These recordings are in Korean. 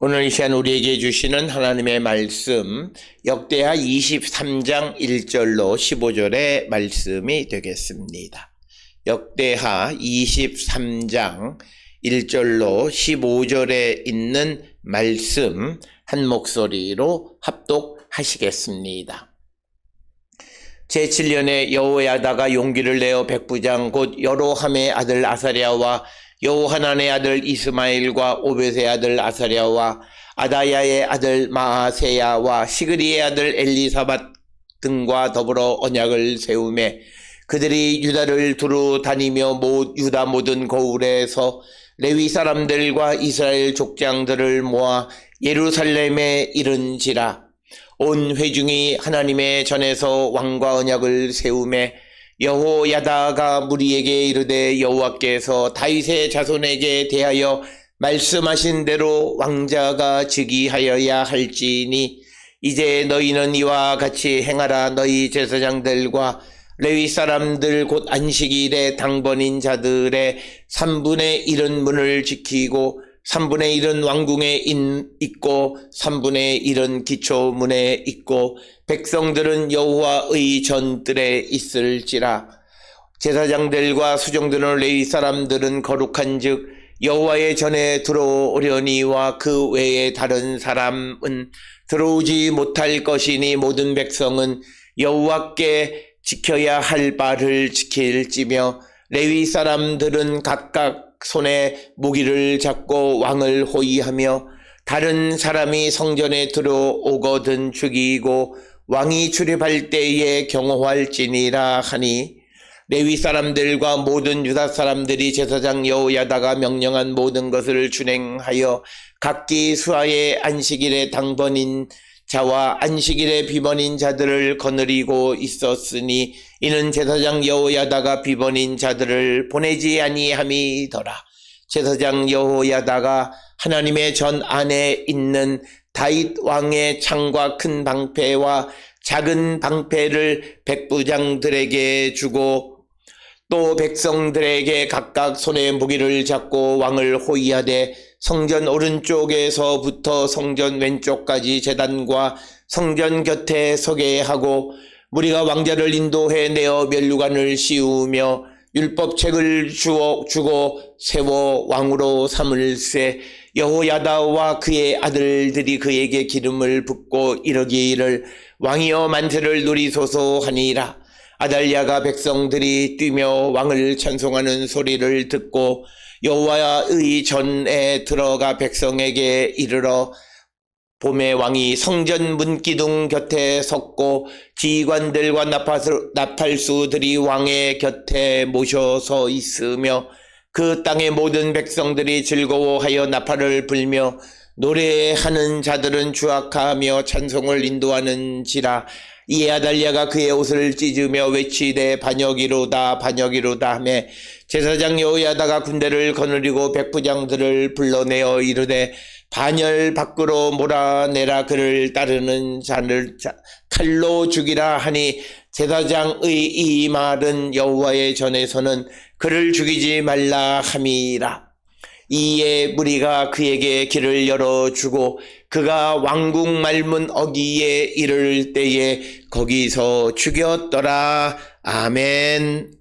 오늘 이 시간 우리에게 주시는 하나님의 말씀 역대하 23장 1절로 15절의 말씀이 되겠습니다. 역대하 23장 1절로 15절에 있는 말씀 한 목소리로 합독하시겠습니다. 제7년에 여호야다가 용기를 내어 백부장 곧 여로함의 아들 아사랴와 여호하난의 아들 이스마엘과 오벳의 아들 아사랴와 아다야의 아들 마아세야와 시그리의 아들 엘리사밧 등과 더불어 언약을 세우매 그들이 유다를 두루 다니며 유다 모든 거울에서 레위 사람들과 이스라엘 족장들을 모아 예루살렘에 이른지라. 온 회중이 하나님의 전에서 왕과 언약을 세우매 여호야다가 무리에게 이르되 여호와께서 다윗의 자손에게 대하여 말씀하신 대로 왕자가 즉위하여야 할지니 이제 너희는 이와 같이 행하라. 너희 제사장들과 레위 사람들 곧 안식일에 당번인 자들의 3분의 1은 문을 지키고 3분의 1은 왕궁에 있고 3분의 1은 기초문에 있고 백성들은 여호와의 전뜰에 있을지라. 제사장들과 수종드는 레위 사람들은 거룩한즉 여호와의 전에 들어오려니와 그 외에 다른 사람은 들어오지 못할 것이니 모든 백성은 여호와께 지켜야 할 바를 지킬지며 레위 사람들은 각각 손에 무기를 잡고 왕을 호위하며 다른 사람이 성전에 들어오거든 죽이고 왕이 출입할 때에 경호할지니라 하니 레위 사람들과 모든 유다 사람들이 제사장 여호야다가 명령한 모든 것을 준행하여 각기 수하의 안식일에 당번인 자와 안식일에 비번인 자들을 거느리고 있었으니 이는 제사장 여호야다가 비번인 자들을 보내지 아니함이더라. 제사장 여호야다가 하나님의 전 안에 있는 다윗 왕의 창과 큰 방패와 작은 방패를 백부장들에게 주고 또 백성들에게 각각 손에 무기를 잡고 왕을 호위하되 성전 오른쪽에서부터 성전 왼쪽까지 제단과 성전 곁에 서게 하고 무리가 왕자를 인도해 내어 면류관을 씌우며 율법책을 주고 세워 왕으로 삼을세. 여호야다와 그의 아들들이 그에게 기름을 붓고 이르기를 왕이여 만세를 누리소서 하니라. 아달랴가 백성들이 뛰며 왕을 찬송하는 소리를 듣고 여호와의 전에 들어가 백성에게 이르러 봄에 왕이 성전 문기둥 곁에 섰고 지휘관들과 나팔수들이 왕의 곁에 모셔서 있으며 그 땅의 모든 백성들이 즐거워하여 나팔을 불며 노래하는 자들은 주악하며 찬송을 인도하는지라. 이에 아달랴가 그의 옷을 찢으며 외치되 반역이로다 반역이로다 하며 제사장 여호야다가 군대를 거느리고 백부장들을 불러내어 이르되 반열 밖으로 몰아내라. 그를 따르는 자를 칼로 죽이라 하니 제사장의 이 말은 여호와의 전에서는 그를 죽이지 말라 함이라. 이에 무리가 그에게 길을 열어주고 그가 왕궁 말문 어귀에 이를 때에 거기서 죽였더라. 아멘.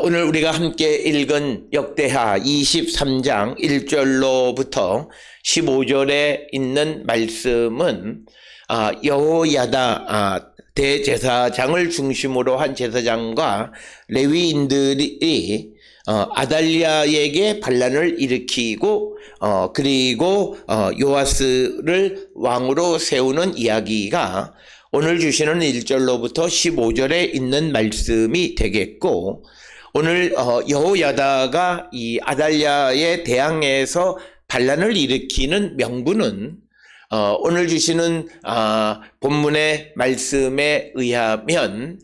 오늘 우리가 함께 읽은 역대하 23장 1절로부터 15절에 있는 말씀은 여호야다 대제사장을 중심으로 한 제사장과 레위인들이 아달랴에게 반란을 일으키고 그리고 요아스를 왕으로 세우는 이야기가 오늘 주시는 1절로부터 15절에 있는 말씀이 되겠고, 오늘 여호야다가 이 아달랴에 대항해서 반란을 일으키는 명분은 오늘 주시는 본문의 말씀에 의하면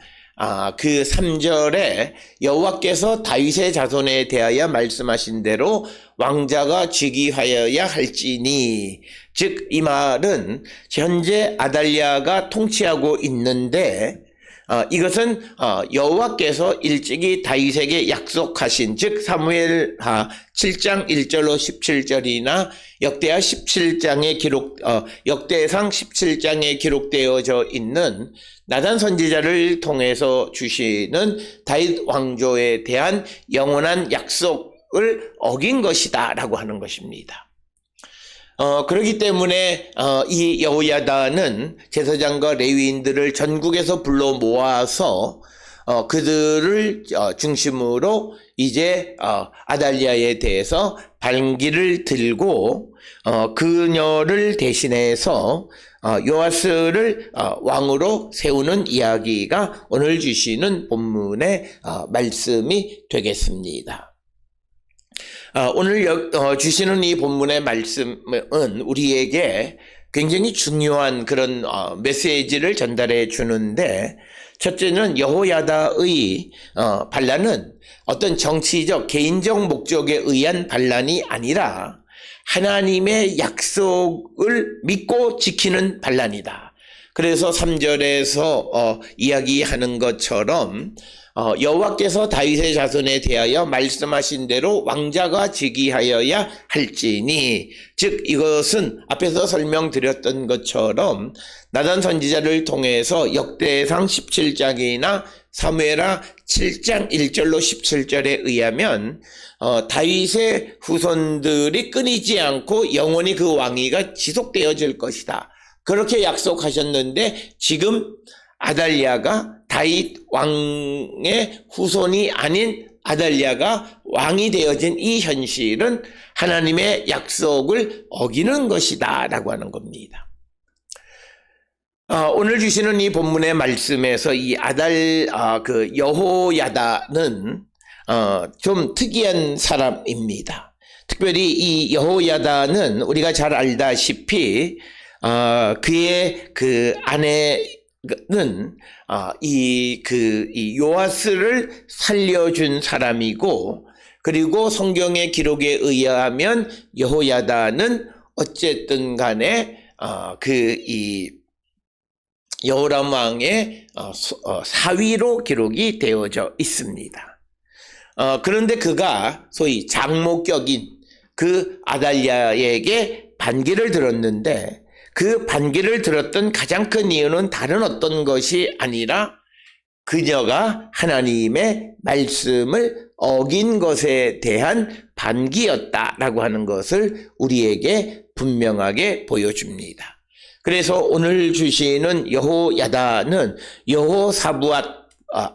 그 3절에 여호와께서 다윗의 자손에 대하여 말씀하신 대로 왕자가 즉위하여야 할지니, 즉 이 말은 현재 아달랴가 통치하고 있는데 이것은 여호와께서 일찍이 다윗에게 약속하신, 즉 사무엘하 7장 1절로 17절이나 역대하 17장에 역대상 17장에 기록되어져 있는 나단 선지자를 통해서 주시는 다윗 왕조에 대한 영원한 약속을 어긴 것이다라고 하는 것입니다. 그렇기 때문에 이 여호야다는 제사장과 레위인들을 전국에서 불러 모아서 그들을 중심으로 이제 아달랴에 대해서 반기를 들고 그녀를 대신해서 요아스를 왕으로 세우는 이야기가 오늘 주시는 본문의 말씀이 되겠습니다. 오늘 주시는 이 본문의 말씀은 우리에게 굉장히 중요한 그런 메시지를 전달해 주는데, 첫째는 여호야다의 반란은 어떤 정치적 개인적 목적에 의한 반란이 아니라 하나님의 약속을 믿고 지키는 반란이다. 그래서 3절에서 이야기하는 것처럼 여호와께서 다윗의 자손에 대하여 말씀하신 대로 왕자가 즉위하여야 할지니, 즉 이것은 앞에서 설명드렸던 것처럼 나단 선지자를 통해서 역대상 17장이나 사무엘하 7장 1절로 17절에 의하면 다윗의 후손들이 끊이지 않고 영원히 그 왕위가 지속되어질 것이다, 그렇게 약속하셨는데, 지금 아달랴가 다윗 왕의 후손이 아닌 아달랴가 왕이 되어진 이 현실은 하나님의 약속을 어기는 것이다 라고 하는 겁니다. 오늘 주시는 이 본문의 말씀에서 이 여호야다는 좀 특이한 사람입니다. 특별히 이 여호야다는 우리가 잘 알다시피 그의 그 아내는 이 요아스를 살려준 사람이고, 그리고 성경의 기록에 의하면 여호야다는 어쨌든 간에 이 여호람 왕의 사위로 기록이 되어져 있습니다. 그런데 그가 소위 장모격인 그 아달랴에게 반기를 들었는데, 그 반기를 들었던 가장 큰 이유는 다른 어떤 것이 아니라 그녀가 하나님의 말씀을 어긴 것에 대한 반기였다라고 하는 것을 우리에게 분명하게 보여줍니다. 그래서 오늘 주시는 여호야다는 여호사부앗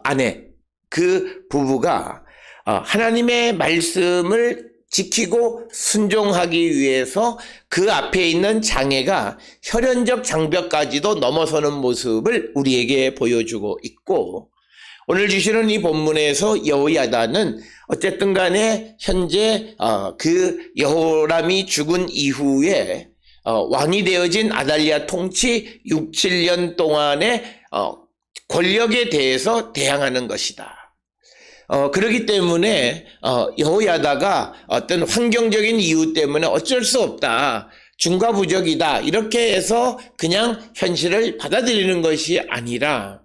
아내, 그 부부가 하나님의 말씀을 지키고 순종하기 위해서 그 앞에 있는 장애가 혈연적 장벽까지도 넘어서는 모습을 우리에게 보여주고 있고, 오늘 주시는 이 본문에서 여호야다는 어쨌든 간에 현재 그 여호람이 죽은 이후에 왕이 되어진 아달랴 통치 6, 7년 동안의 권력에 대해서 대항하는 것이다. 그렇기 때문에 여호야다가 어떤 환경적인 이유 때문에 어쩔 수 없다, 중과부적이다, 이렇게 해서 그냥 현실을 받아들이는 것이 아니라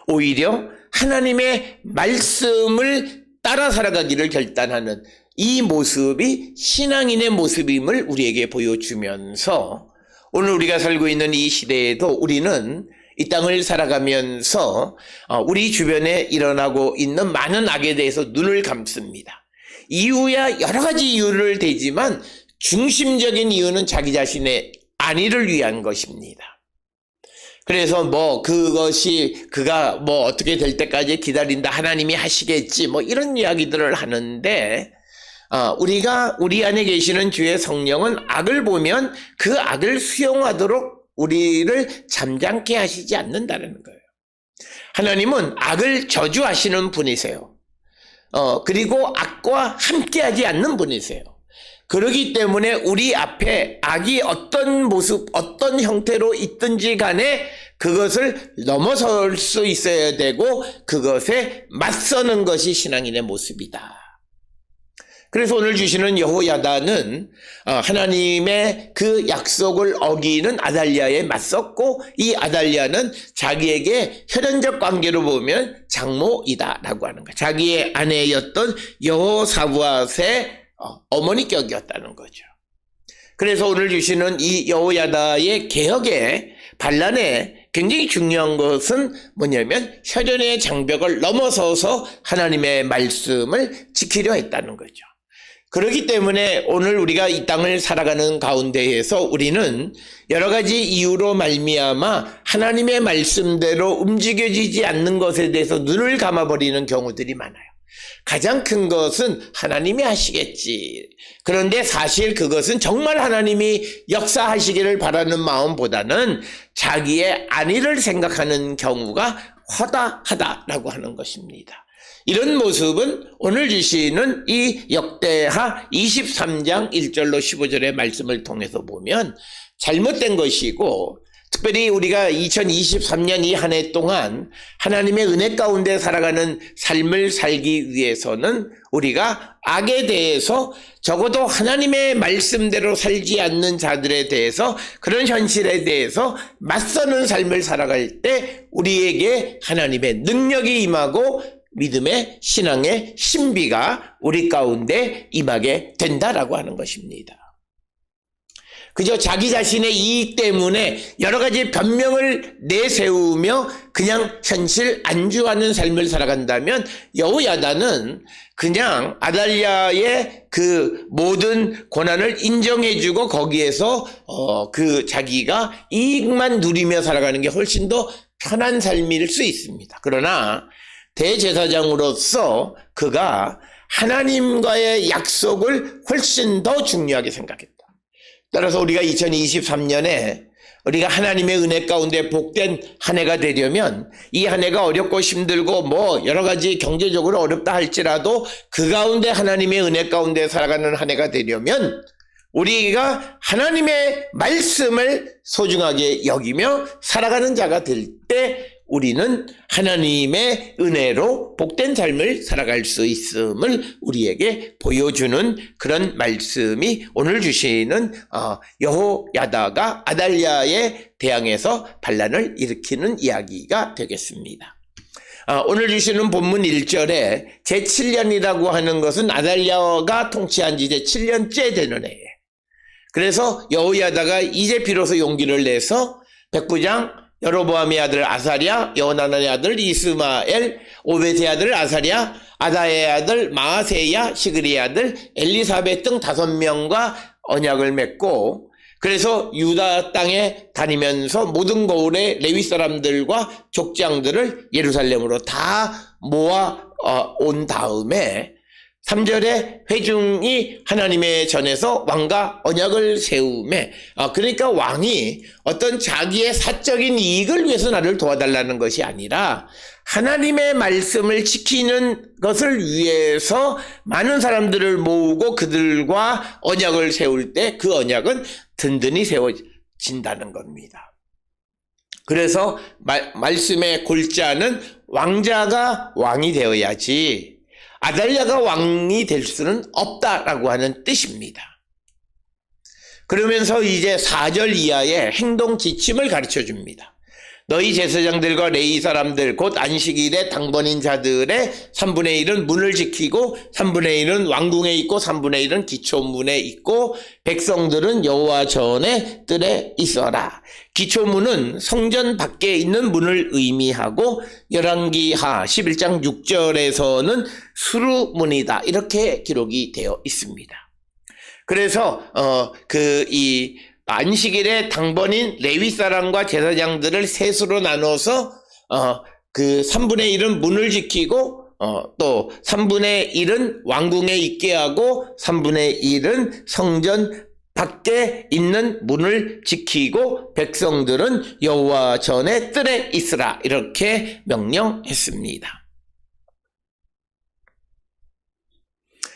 오히려 하나님의 말씀을 따라 살아가기를 결단하는 이 모습이 신앙인의 모습임을 우리에게 보여주면서, 오늘 우리가 살고 있는 이 시대에도 우리는 이 땅을 살아가면서 우리 주변에 일어나고 있는 많은 악에 대해서 눈을 감습니다. 이유야 여러 가지 이유를 대지만 중심적인 이유는 자기 자신의 안위를 위한 것입니다. 그래서 그가 어떻게 될 때까지 기다린다, 하나님이 하시겠지, 이런 이야기들을 하는데, 우리 안에 계시는 주의 성령은 악을 보면 그 악을 수용하도록 우리를 잠잠케 하시지 않는다는 거예요. 하나님은 악을 저주하시는 분이세요. 그리고 악과 함께하지 않는 분이세요. 그렇기 때문에 우리 앞에 악이 어떤 모습, 어떤 형태로 있든지 간에 그것을 넘어설 수 있어야 되고, 그것에 맞서는 것이 신앙인의 모습이다. 그래서 오늘 주시는 여호야다는 하나님의 그 약속을 어기는 아달랴에 맞섰고, 이 아달랴는 자기에게 혈연적 관계로 보면 장모이다라고 하는 거예요. 자기의 아내였던 여호사부앗의 어머니격이었다는 거죠. 그래서 오늘 주시는 이 여호야다의 개혁의 반란에 굉장히 중요한 것은 뭐냐면 혈연의 장벽을 넘어서서 하나님의 말씀을 지키려 했다는 거죠. 그렇기 때문에 오늘 우리가 이 땅을 살아가는 가운데에서 우리는 여러 가지 이유로 말미암아 하나님의 말씀대로 움직여지지 않는 것에 대해서 눈을 감아버리는 경우들이 많아요. 가장 큰 것은 하나님이 하시겠지. 그런데 사실 그것은 정말 하나님이 역사하시기를 바라는 마음보다는 자기의 안위를 생각하는 경우가 허다하다라고 하는 것입니다. 이런 모습은 오늘 주시는 이 역대하 23장 1절로 15절의 말씀을 통해서 보면 잘못된 것이고, 특별히 우리가 2023년 이 한 해 동안 하나님의 은혜 가운데 살아가는 삶을 살기 위해서는 우리가 악에 대해서, 적어도 하나님의 말씀대로 살지 않는 자들에 대해서, 그런 현실에 대해서 맞서는 삶을 살아갈 때 우리에게 하나님의 능력이 임하고 믿음의 신앙의 신비가 우리 가운데 임하게 된다라고 하는 것입니다. 그저 자기 자신의 이익 때문에 여러 가지 변명을 내세우며 그냥 현실 안주하는 삶을 살아간다면 여호야다는 그냥 아달랴의 그 모든 고난을 인정해주고 거기에서 그 자기가 이익만 누리며 살아가는 게 훨씬 더 편한 삶일 수 있습니다. 그러나 대제사장으로서 그가 하나님과의 약속을 훨씬 더 중요하게 생각했다. 따라서 우리가 2023년에 우리가 하나님의 은혜 가운데 복된 한 해가 되려면, 이 한 해가 어렵고 힘들고 뭐 여러 가지 경제적으로 어렵다 할지라도 그 가운데 하나님의 은혜 가운데 살아가는 한 해가 되려면 우리가 하나님의 말씀을 소중하게 여기며 살아가는 자가 될 때 우리는 하나님의 은혜로 복된 삶을 살아갈 수 있음을 우리에게 보여주는 그런 말씀이 오늘 주시는 여호야다가 아달랴에 대항해서 반란을 일으키는 이야기가 되겠습니다. 오늘 주시는 본문 1절에 제7년이라고 하는 것은 아달랴가 통치한 지 이제 7년째 되는 해예요. 그래서 여호야다가 이제 비로소 용기를 내서 백부장 여로보암의 아들 아사랴, 여호나단의 아들 이스마엘, 오벳의 아들 아사랴, 아다의 아들 마아세야, 시그리의 아들 엘리사벳 등 5명과 언약을 맺고, 그래서 유다 땅에 다니면서 모든 고을의 레위 사람들과 족장들을 예루살렘으로 다 모아 온 다음에 3절에 회중이 하나님의 전에서 왕과 언약을 세우매, 그러니까 왕이 어떤 자기의 사적인 이익을 위해서 나를 도와달라는 것이 아니라 하나님의 말씀을 지키는 것을 위해서 많은 사람들을 모으고 그들과 언약을 세울 때 그 언약은 든든히 세워진다는 겁니다. 그래서 말씀의 골자는 왕자가 왕이 되어야지 아달랴가 왕이 될 수는 없다라고 하는 뜻입니다. 그러면서 이제 4절 이하의 행동 지침을 가르쳐 줍니다. 너희 제사장들과 레위 사람들 곧 안식일에 당번인 자들의 3분의 1은 문을 지키고 3분의 1은 왕궁에 있고 3분의 1은 기초문에 있고 백성들은 여호와 전에 뜰에 있어라. 기초문은 성전 밖에 있는 문을 의미하고 열왕기하 11장 6절에서는 수루문이다 이렇게 기록이 되어 있습니다. 그래서 이 안식일에 당번인 레위 사람과 제사장들을 셋으로 나눠서 그 3분의 1은 문을 지키고 또 3분의 1은 왕궁에 있게 하고 3분의 1은 성전 밖에 있는 문을 지키고 백성들은 여호와 전에 뜰에 있으라 이렇게 명령했습니다.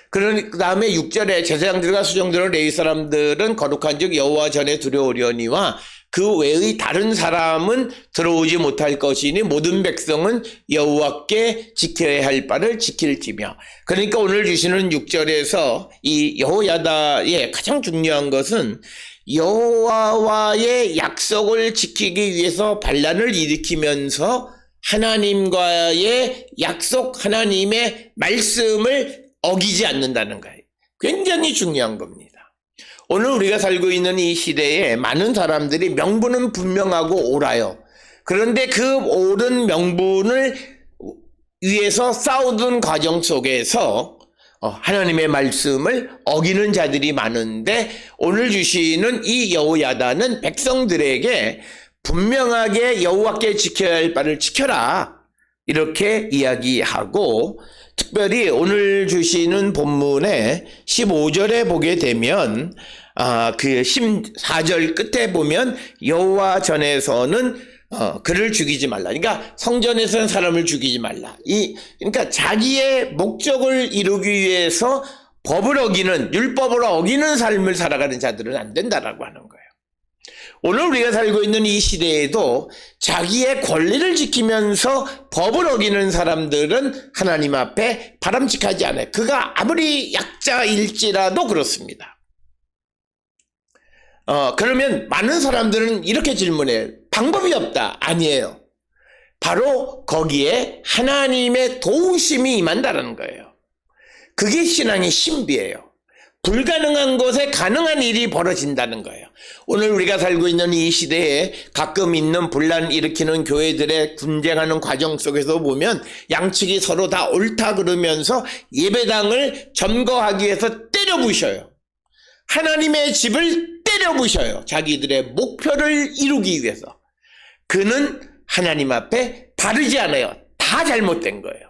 그 다음에 6절에 제사장들과 수정들과 레위 사람들은 거룩한 즉 여호와 전에 들어오려니와 그 외의 다른 사람은 들어오지 못할 것이니 모든 백성은 여호와께 지켜야 할 바를 지킬지며. 그러니까 오늘 주시는 6절에서 이 여호야다의 가장 중요한 것은 여호와와의 약속을 지키기 위해서 반란을 일으키면서 하나님과의 약속, 하나님의 말씀을 어기지 않는다는 거예요. 굉장히 중요한 겁니다. 오늘 우리가 살고 있는 이 시대에 많은 사람들이 명분은 분명하고 옳아요. 그런데 그 옳은 명분을 위해서 싸우던 과정 속에서 하나님의 말씀을 어기는 자들이 많은데, 오늘 주시는 이 여호야다는 백성들에게 분명하게 여호와께 지켜야 할 바를 지켜라, 이렇게 이야기하고, 특별히 오늘 주시는 본문의 15절에 보게 되면 그 14절 끝에 보면 여호와 전에서는 그를 죽이지 말라. 그러니까 성전에서는 사람을 죽이지 말라. 그러니까 자기의 목적을 이루기 위해서 법을 어기는, 율법을 어기는 삶을 살아가는 자들은 안 된다라고 하는 거예요. 오늘 우리가 살고 있는 이 시대에도 자기의 권리를 지키면서 법을 어기는 사람들은 하나님 앞에 바람직하지 않아요. 그가 아무리 약자일지라도 그렇습니다. 그러면 많은 사람들은 이렇게 질문해요. 방법이 없다. 아니에요. 바로 거기에 하나님의 도우심이 임한다는 거예요. 그게 신앙의 신비예요. 불가능한 곳에 가능한 일이 벌어진다는 거예요. 오늘 우리가 살고 있는 이 시대에 가끔 있는 분란 일으키는 교회들의 분쟁하는 과정 속에서 보면 양측이 서로 다 옳다 그러면서 예배당을 점거하기 위해서 때려 부셔요. 하나님의 집을 때려 부셔요. 자기들의 목표를 이루기 위해서. 그는 하나님 앞에 바르지 않아요. 다 잘못된 거예요.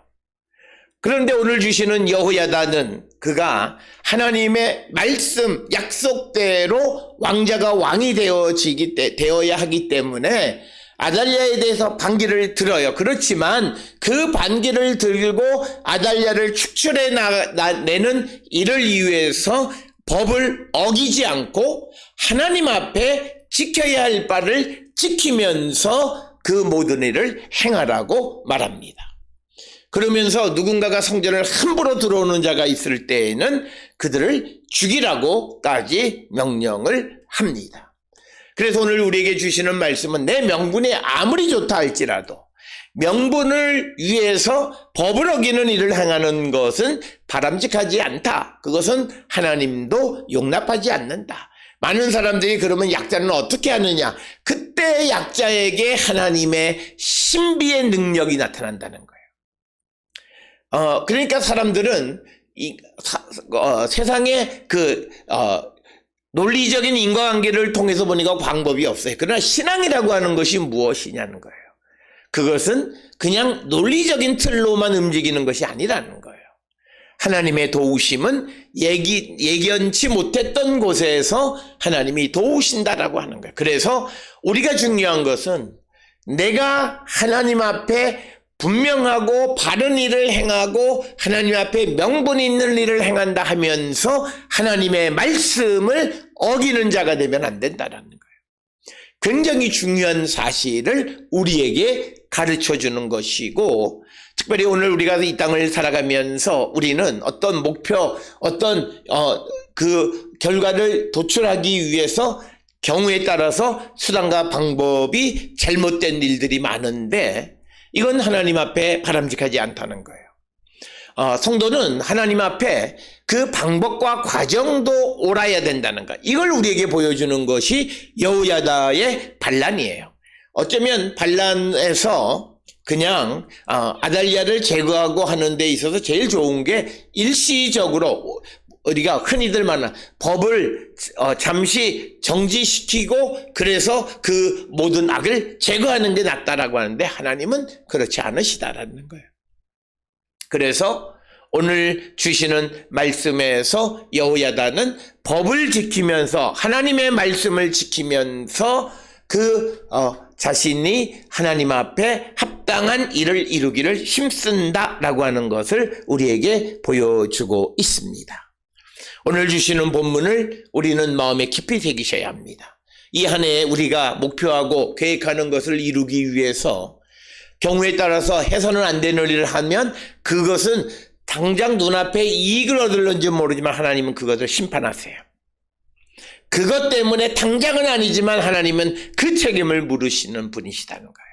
그런데 오늘 주시는 여호야다는 그가 하나님의 말씀, 약속대로 왕자가 왕이 되어야 하기 때문에 아달랴에 대해서 반기를 들어요. 그렇지만 그 반기를 들고 아달랴를 내는 이를 위해서 법을 어기지 않고 하나님 앞에 지켜야 할 바를 지키면서 그 모든 일을 행하라고 말합니다. 그러면서 누군가가 성전을 함부로 들어오는 자가 있을 때에는 그들을 죽이라고까지 명령을 합니다. 그래서 오늘 우리에게 주시는 말씀은 내 명분이 아무리 좋다 할지라도 명분을 위해서 법을 어기는 일을 행하는 것은 바람직하지 않다. 그것은 하나님도 용납하지 않는다. 많은 사람들이 그러면 약자는 어떻게 하느냐? 그때 약자에게 하나님의 신비의 능력이 나타난다는 거예요. 그러니까 사람들은 세상의 논리적인 인과관계를 통해서 보니까 방법이 없어요. 그러나 신앙이라고 하는 것이 무엇이냐는 거예요. 그것은 그냥 논리적인 틀로만 움직이는 것이 아니라는 거예요. 하나님의 도우심은 예견치 못했던 곳에서 하나님이 도우신다라고 하는 거예요. 그래서 우리가 중요한 것은 내가 하나님 앞에 분명하고 바른 일을 행하고 하나님 앞에 명분 있는 일을 행한다 하면서 하나님의 말씀을 어기는 자가 되면 안 된다라는 거예요. 굉장히 중요한 사실을 우리에게 가르쳐 주는 것이고, 특별히 오늘 우리가 이 땅을 살아가면서 우리는 어떤 목표, 어떤 그 결과를 도출하기 위해서 경우에 따라서 수단과 방법이 잘못된 일들이 많은데, 이건 하나님 앞에 바람직하지 않다는 거예요. 성도는 하나님 앞에 그 방법과 과정도 옳아야 된다는 것, 이걸 우리에게 보여주는 것이 여호야다의 반란이에요. 어쩌면 반란에서 그냥 아달랴를 제거하고 하는 데 있어서 제일 좋은 게 일시적으로 우리가 흔히들 말하는 법을 잠시 정지시키고 그래서 그 모든 악을 제거하는 게 낫다라고 하는데, 하나님은 그렇지 않으시다라는 거예요. 그래서 오늘 주시는 말씀에서 여호야다는 법을 지키면서 하나님의 말씀을 지키면서 자신이 하나님 앞에 적당한 일을 이루기를 힘쓴다라고 하는 것을 우리에게 보여주고 있습니다. 오늘 주시는 본문을 우리는 마음에 깊이 새기셔야 합니다. 이 한 해 우리가 목표하고 계획하는 것을 이루기 위해서 경우에 따라서 해서는 안 되는 일을 하면 그것은 당장 눈앞에 이익을 얻을는지 모르지만 하나님은 그것을 심판하세요. 그것 때문에 당장은 아니지만 하나님은 그 책임을 물으시는 분이시다는 거예요.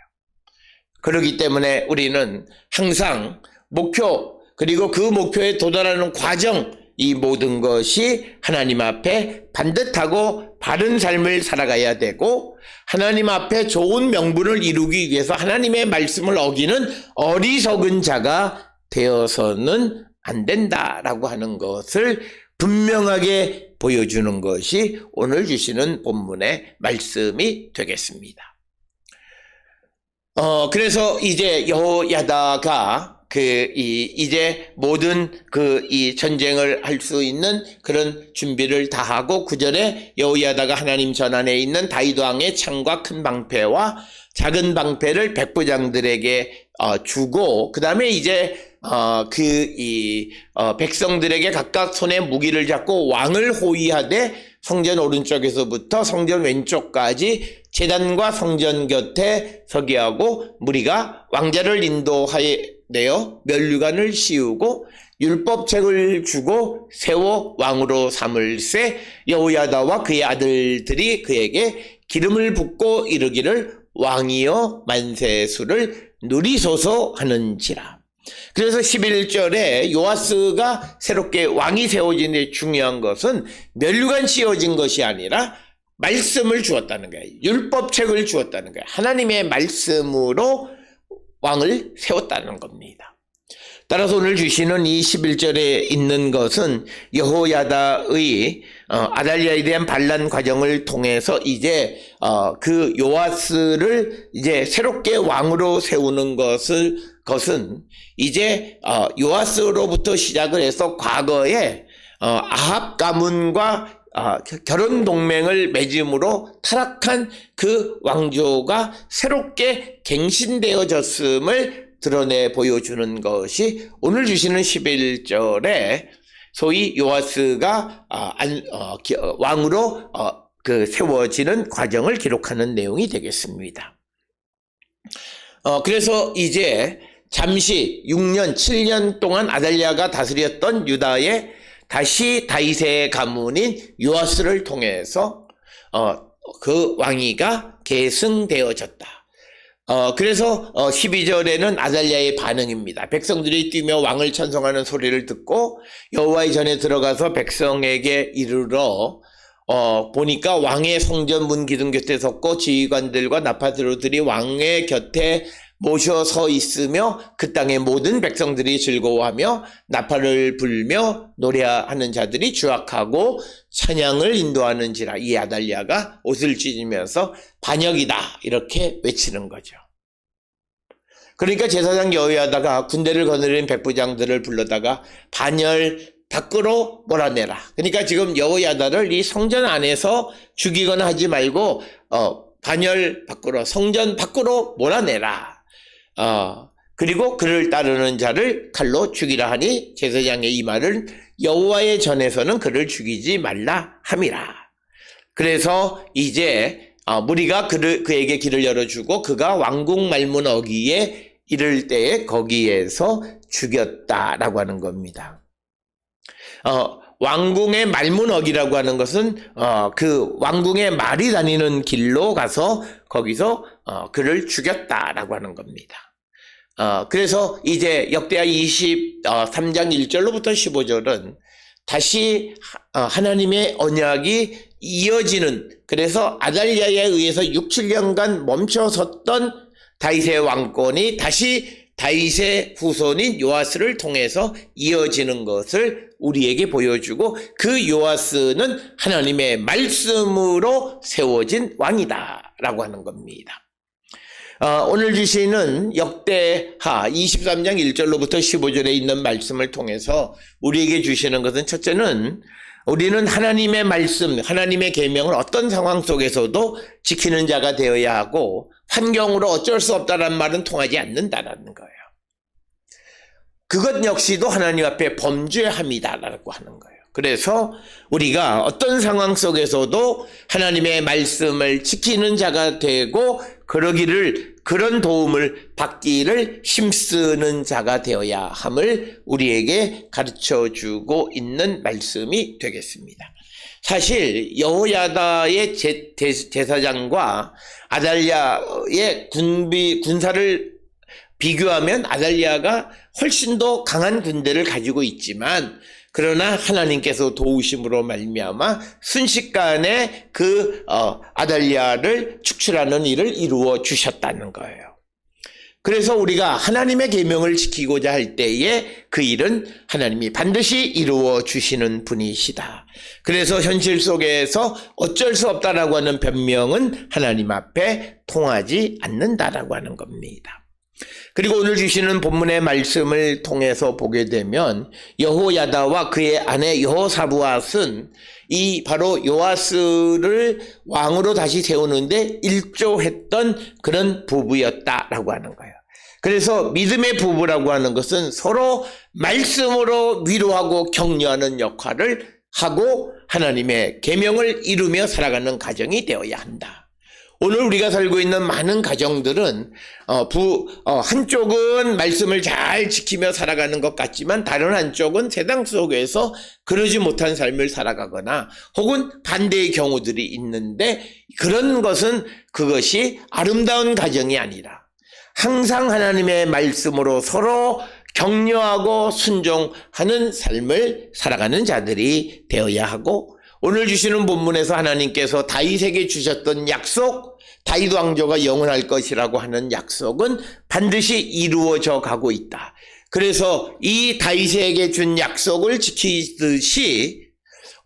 그렇기 때문에 우리는 항상 목표, 그리고 그 목표에 도달하는 과정, 이 모든 것이 하나님 앞에 반듯하고 바른 삶을 살아가야 되고, 하나님 앞에 좋은 명분을 이루기 위해서 하나님의 말씀을 어기는 어리석은 자가 되어서는 안 된다라고 하는 것을 분명하게 보여주는 것이 오늘 주시는 본문의 말씀이 되겠습니다. 그래서 이제 여호야다가 이제 모든 이 전쟁을 할 수 있는 그런 준비를 다 하고, 9절에 여호야다가 하나님 전안에 있는 다윗 왕의 창과 큰 방패와 작은 방패를 백부장들에게 주고, 그 다음에 이제 백성들에게 각각 손에 무기를 잡고 왕을 호위하되 성전 오른쪽에서부터 성전 왼쪽까지 제단과 성전 곁에 서게 하고, 무리가 왕자를 인도하여 면류관을 씌우고 율법책을 주고 세워 왕으로 삼을세, 여호야다와 그의 아들들이 그에게 기름을 붓고 이르기를 왕이여 만세수를 누리소서 하는지라. 그래서 11절에 요아스가 새롭게 왕이 세워진 데 중요한 것은 면류관 씌워진 것이 아니라 말씀을 주었다는 거예요. 율법책을 주었다는 거예요. 하나님의 말씀으로 왕을 세웠다는 겁니다. 따라서 오늘 주시는 이 11절에 있는 것은 여호야다의 아달랴에 대한 반란 과정을 통해서 이제 그 요아스를 이제 새롭게 왕으로 세우는 것은 이제 요아스로부터 시작을 해서 과거에 아합 가문과 결혼 동맹을 맺음으로 타락한 그 왕조가 새롭게 갱신되어졌음을 드러내 보여주는 것이 오늘 주시는 11절에 소위 요아스가 왕으로 세워지는 과정을 기록하는 내용이 되겠습니다. 그래서 이제 잠시 6년, 7년 동안 아달랴가 다스렸던 유다에 다시 다윗의 가문인 요아스를 통해서 그 왕위가 계승되어졌다. 그래서 12절에는 아달랴의 반응입니다. 백성들이 뛰며 왕을 찬송하는 소리를 듣고 여호와의 전에 들어가서 백성에게 이르러 보니까 왕의 성전 문 기둥 곁에 섰고 지휘관들과 나팔들이 왕의 곁에 모셔 서 있으며 그 땅의 모든 백성들이 즐거워하며 나팔을 불며 노래하는 자들이 주악하고 찬양을 인도하는지라. 이 아달랴가 옷을 찢으면서 반역이다 이렇게 외치는 거죠. 그러니까 제사장 여호야다가 군대를 거느린 백부장들을 불러다가 반열 밖으로 몰아내라. 그러니까 지금 여호야다를 이 성전 안에서 죽이거나 하지 말고 반열 밖으로, 성전 밖으로 몰아내라. 그리고 그를 따르는 자를 칼로 죽이라 하니 제사장의 이 말은 여호와의 전에서는 그를 죽이지 말라 함이라. 그래서 이제 무리가 그에게 길을 열어주고 그가 왕궁 말문 어귀에 이를 때에 거기에서 죽였다라고 하는 겁니다. 왕궁의 말문 어귀라고 하는 것은 그 왕궁의 말이 다니는 길로 가서 거기서 그를 죽였다라고 하는 겁니다. 그래서 이제 역대하 23장 1절로부터 15절은 다시 하나님의 언약이 이어지는, 그래서 아달랴에 의해서 6, 7년간 멈춰섰던 다윗의 왕권이 다시 다윗의 후손인 요아스를 통해서 이어지는 것을 우리에게 보여주고, 그 요아스는 하나님의 말씀으로 세워진 왕이다 라고 하는 겁니다. 오늘 주시는 역대하 23장 1절로부터 15절에 있는 말씀을 통해서 우리에게 주시는 것은, 첫째는 우리는 하나님의 말씀, 하나님의 계명을 어떤 상황 속에서도 지키는 자가 되어야 하고 환경으로 어쩔 수 없다는 말은 통하지 않는다라는 거예요. 그것 역시도 하나님 앞에 범죄함이다라고 하는 거예요. 그래서 우리가 어떤 상황 속에서도 하나님의 말씀을 지키는 자가 되고 그런 도움을 받기를 힘쓰는 자가 되어야 함을 우리에게 가르쳐주고 있는 말씀이 되겠습니다. 사실 여호야다의 제사장과 아달랴의 군사를 비교하면 아달랴가 훨씬 더 강한 군대를 가지고 있지만 그러나 하나님께서 도우심으로 말미암아 순식간에 아달랴를 축출하는 일을 이루어 주셨다는 거예요. 그래서 우리가 하나님의 계명을 지키고자 할 때에 그 일은 하나님이 반드시 이루어 주시는 분이시다. 그래서 현실 속에서 어쩔 수 없다라고 하는 변명은 하나님 앞에 통하지 않는다라고 하는 겁니다. 그리고 오늘 주시는 본문의 말씀을 통해서 보게 되면 여호야다와 그의 아내 여호사부앗은 이 바로 요아스를 왕으로 다시 세우는데 일조했던 그런 부부였다라고 하는 거예요. 그래서 믿음의 부부라고 하는 것은 서로 말씀으로 위로하고 격려하는 역할을 하고 하나님의 계명을 이루며 살아가는 가정이 되어야 한다. 오늘 우리가 살고 있는 많은 가정들은 한쪽은 말씀을 잘 지키며 살아가는 것 같지만 다른 한쪽은 세상 속에서 그러지 못한 삶을 살아가거나 혹은 반대의 경우들이 있는데 그것이 아름다운 가정이 아니라 항상 하나님의 말씀으로 서로 격려하고 순종하는 삶을 살아가는 자들이 되어야 하고 오늘 주시는 본문에서 하나님께서 다윗에게 주셨던 약속, 다윗 왕조가 영원할 것이라고 하는 약속은 반드시 이루어져 가고 있다. 그래서 이 다윗에게 준 약속을 지키듯이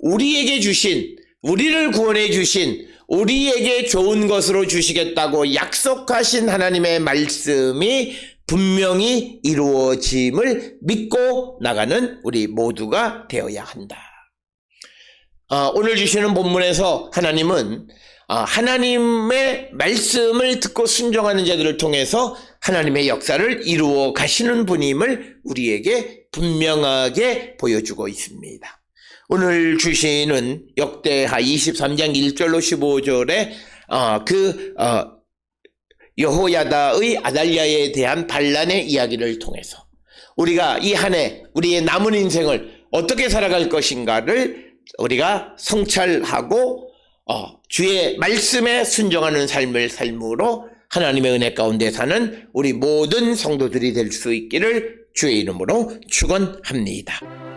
우리를 구원해 주신, 우리에게 좋은 것으로 주시겠다고 약속하신 하나님의 말씀이 분명히 이루어짐을 믿고 나가는 우리 모두가 되어야 한다. 오늘 주시는 본문에서 하나님은 하나님의 말씀을 듣고 순종하는 자들을 통해서 하나님의 역사를 이루어 가시는 분임을 우리에게 분명하게 보여주고 있습니다. 오늘 주시는 역대하 23장 1절로 15절에 여호야다의 아달랴에 대한 반란의 이야기를 통해서 우리가 이 한 해 우리의 남은 인생을 어떻게 살아갈 것인가를 우리가 성찰하고 주의 말씀에 순종하는 삶으로 하나님의 은혜 가운데 사는 우리 모든 성도들이 될 수 있기를 주의 이름으로 축원합니다.